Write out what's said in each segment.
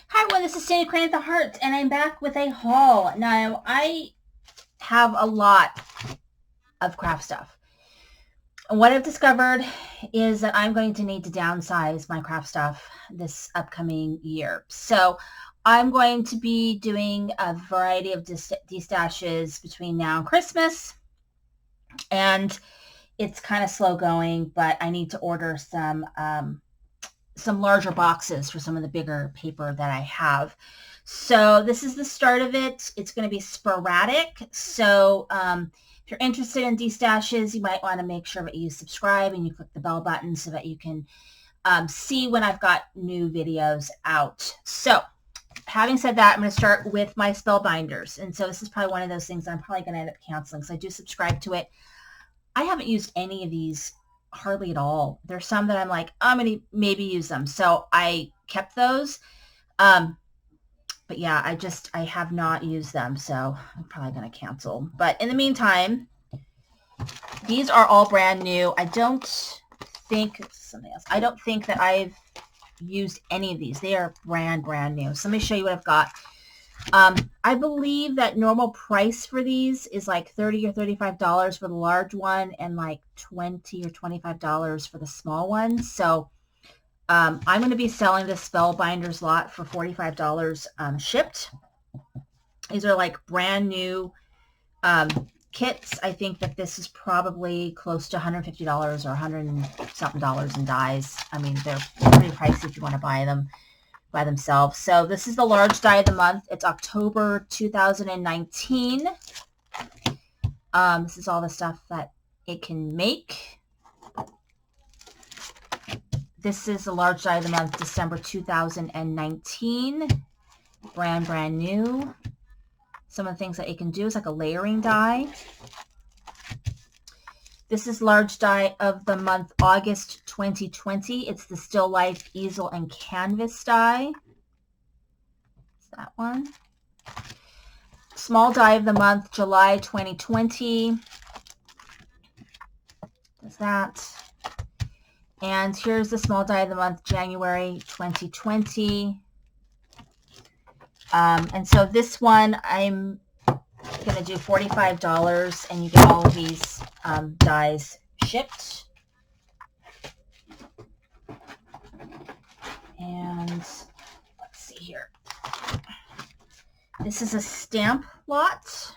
Hi everyone, this is Sandy Crane at the Heart, and I'm back with a haul. Now, I have a lot of craft stuff. And what I've discovered is that I'm going to need to downsize my craft stuff this upcoming year. So I'm going to be doing a variety of destashes between now and Christmas. And it's kind of slow going, but I need to order some larger boxes for some of the bigger paper that I have. So this is the start of it. It's going to be sporadic. So if you're interested in destashes, you might want to make sure that you subscribe and you click the bell button so that you can see when I've got new videos out. So having said that, I'm going to start with my Spellbinders. And so this is probably one of those things that I'm probably going to end up canceling. So I do subscribe to it. I haven't used any of these hardly at all. There's some that I'm like, I'm going to maybe use them. So I kept those. But yeah, I have not used them. So I'm probably going to cancel. But in the meantime, these are all brand new. I don't think that I've used any of these. They are brand new. So let me show you what I've got. I believe that normal price for these is like $30 or $35 for the large one and like $20 or $25 for the small one. So I'm going to be selling this Spellbinders lot for $45 shipped. These are like brand new kits. I think that this is probably close to $150 or $100 and something in dies. I mean, they're pretty pricey if you want to buy them by themselves. So this is the large die of the month. It's October 2019. This is all the stuff that it can make. This is the large die of the month, December 2019. Brand new. Some of the things that it can do is like a layering die. This is large die of the month, August 2020. It's the Still Life Easel and Canvas die. It's that one. Small die of the month, July 2020. There's that. And here's the small die of the month, January 2020. And so this one, I'm going to do $45, and you get all of these dies shipped. And let's see here. This is a stamp lot.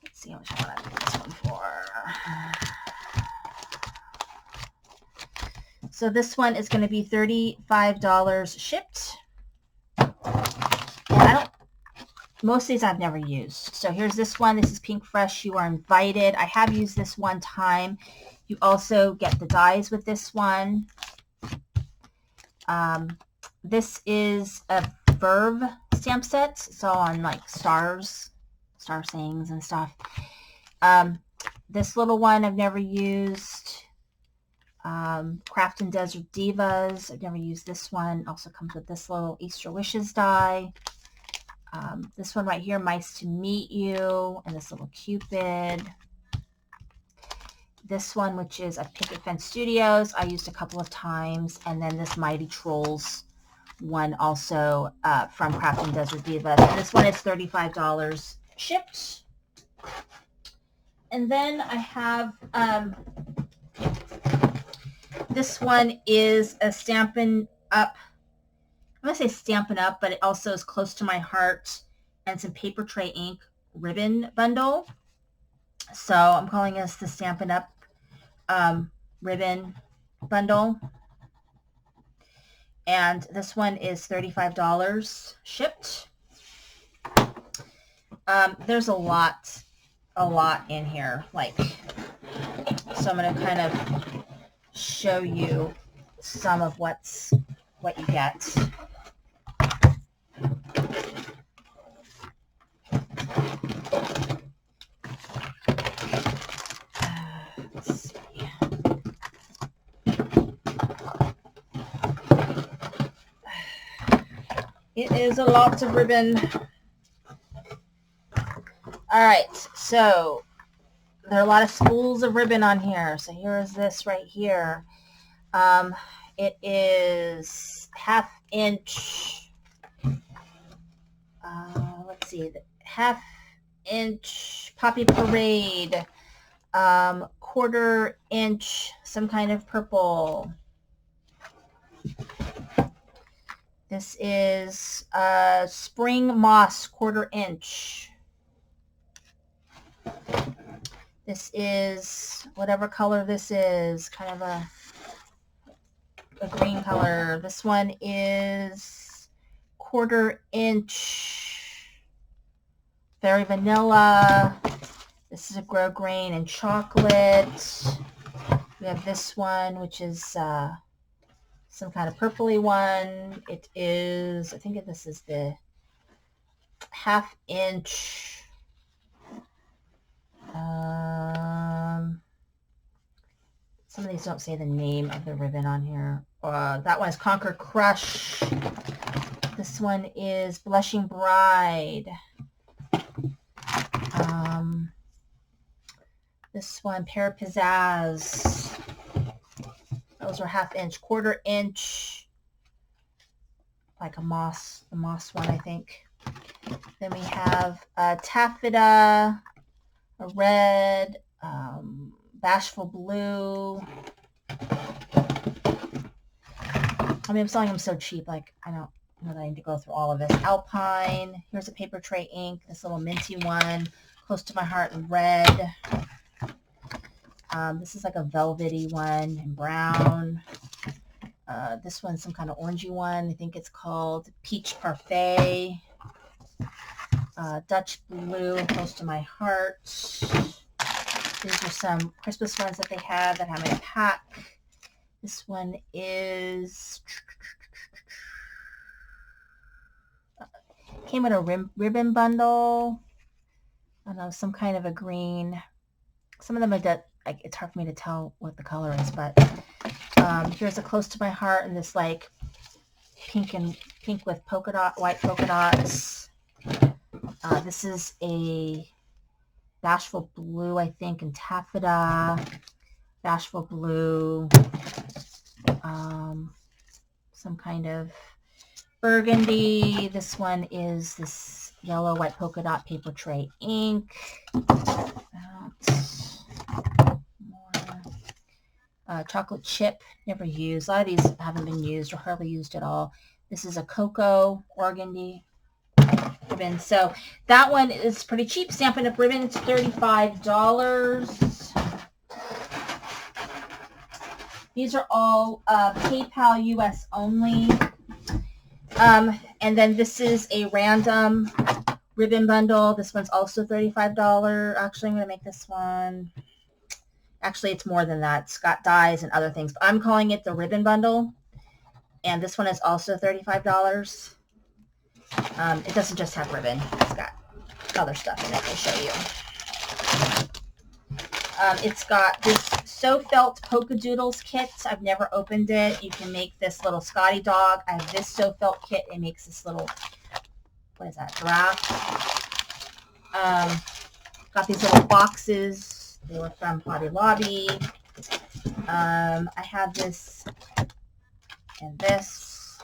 Let's see how much I want to do this one for. So this one is going to be $35 shipped. And most of these I've never used. So here's this one. This is Pink Fresh. You Are Invited. I have used this one time. You also get the dies with this one. This is a Verve stamp set. So on like star sayings and stuff. This little one I've never used. Craft and Desert Divas. I've never used this one. Also comes with this little Easter Wishes die. This one right here, Mice to Meet You, and this little Cupid. This one, which is a Picket Fence Studios, I used a couple of times. And then this Mighty Trolls one also from Craft and Desert Divas. And this one is $35 shipped. And then I have this one is a Stampin' Up. I'm going to say Stampin' Up, but it also is close to my heart, and some Paper Tray Ink ribbon bundle. So I'm calling this the Stampin' Up ribbon bundle. And this one is $35 shipped. There's a lot in here. So I'm going to kind of show you some of what you get. Let's see. It is a lot of ribbon. All right, so there are a lot of spools of ribbon on here. So here is this right here. It is 1/2 inch. Let's see, 1/2 inch Poppy Parade, 1/4 inch, some kind of purple. This is Spring Moss, 1/4 inch. This is whatever color this is, kind of a green color. This one is 1/4 inch, very vanilla. This is a grosgrain and chocolate. We have this one, which is some kind of purpley one. It is, I think this is the 1/2 inch. Some of these don't say the name of the ribbon on here. That one is Conquer Crush. This one is Blushing Bride. This one, Pear Pizzazz. Those are 1/2 inch, 1/4 inch, like the moss one, I think. Then we have Taffeta, a red, Bashful Blue. I mean, I'm selling them so cheap, like, I don't know that I need to go through all of this. Alpine. Here's a paper tray ink, this little minty one, Close to My Heart in red. This is like a velvety one in brown. This one's some kind of orangey one. I think it's called Peach Parfait. Dutch Blue, Close to My Heart. These are some Christmas ones that they have that have in a pack. This one is, came with a ribbon bundle. I don't know, some kind of a green. Some of them are like, it's hard for me to tell what the color is, but here's a Close to My Heart and this like pink with white polka dots. This is a Bashful Blue, I think, and Taffeta. Bashful Blue. Some kind of burgundy. This one is this yellow, white polka dot paper tray ink. Chocolate chip, never used. A lot of these haven't been used or hardly used at all. This is a cocoa organdy ribbon. So that one is pretty cheap. Stampin' Up! Ribbon, it's $35. These are all PayPal US only. And then this is a random ribbon bundle. This one's also $35. Actually, I'm going to make this one. Actually, it's more than that. It's got dies and other things. But I'm calling it the ribbon bundle. And this one is also $35. It doesn't just have ribbon. It's got other stuff in it. I'll show you. It's got this So Felt Polka Doodles kit. I've never opened it. You can make this little Scotty dog. I have this So Felt kit. It makes this little, what is that, giraffe. Got these little boxes. They were from Hobby Lobby. I have this and this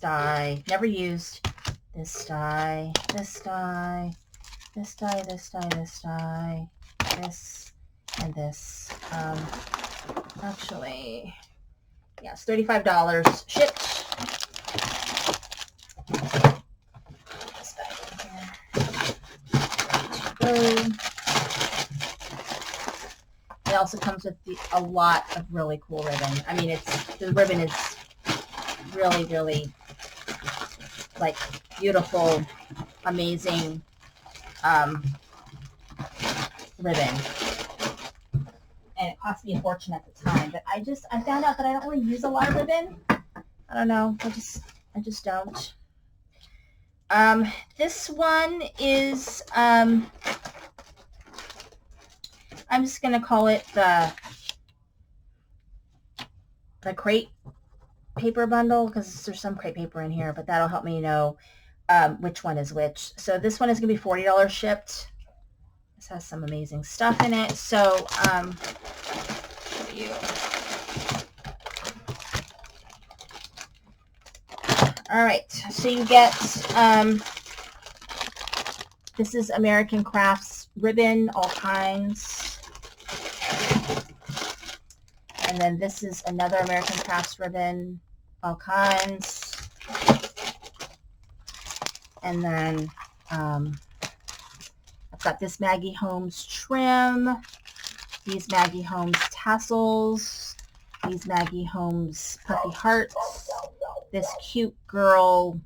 die, never used, this die, this die, this die, this die, this die, this, and this. Actually, yeah, it's $35 shipped. This back in here. It also comes with a lot of really cool ribbon. I mean, the ribbon is really, really like beautiful, amazing ribbon. And it cost me a fortune at the time, but I found out that I don't really use a lot of ribbon. I don't know. I just don't. This one is I'm just going to call it the crate paper bundle, because there's some crate paper in here, but that'll help me know which one is which. So this one is going to be $40 shipped. This has some amazing stuff in it. So show you All right, so you get, this is American Crafts ribbon, all kinds. And then this is another American Crafts ribbon, all kinds. And then I've got this Maggie Holmes trim, these Maggie Holmes tassels, these Maggie Holmes puffy hearts, this cute girl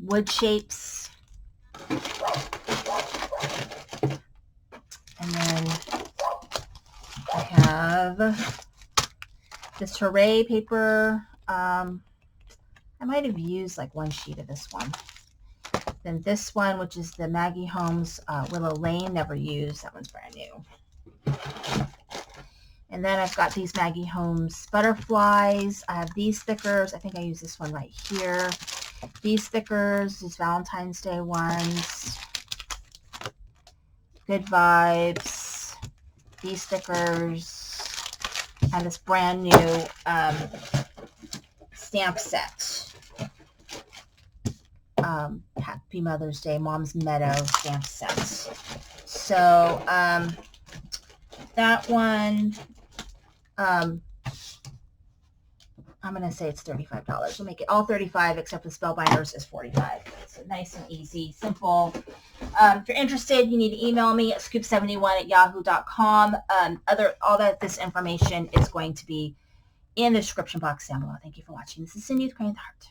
wood shapes, and then I have this Hooray paper. I might have used like one sheet of this one. Then this one, which is the Maggie Holmes Willow Lane, never used. That one's brand new. And then I've got these Maggie Holmes butterflies. I have these stickers. I think I use this one right here. These stickers, these Valentine's Day ones. Good Vibes. These stickers. And this brand new stamp set. Happy Mother's Day, Mom's Meadow stamp set. So that one, I'm going to say it's $35. We'll make it all $35 except the Spellbinders is $45. So nice and easy, simple. If you're interested, you need to email me at scoop71@yahoo.com. All that this information is going to be in the description box down below. Thank you for watching. This is Cindy with Creating the Heart.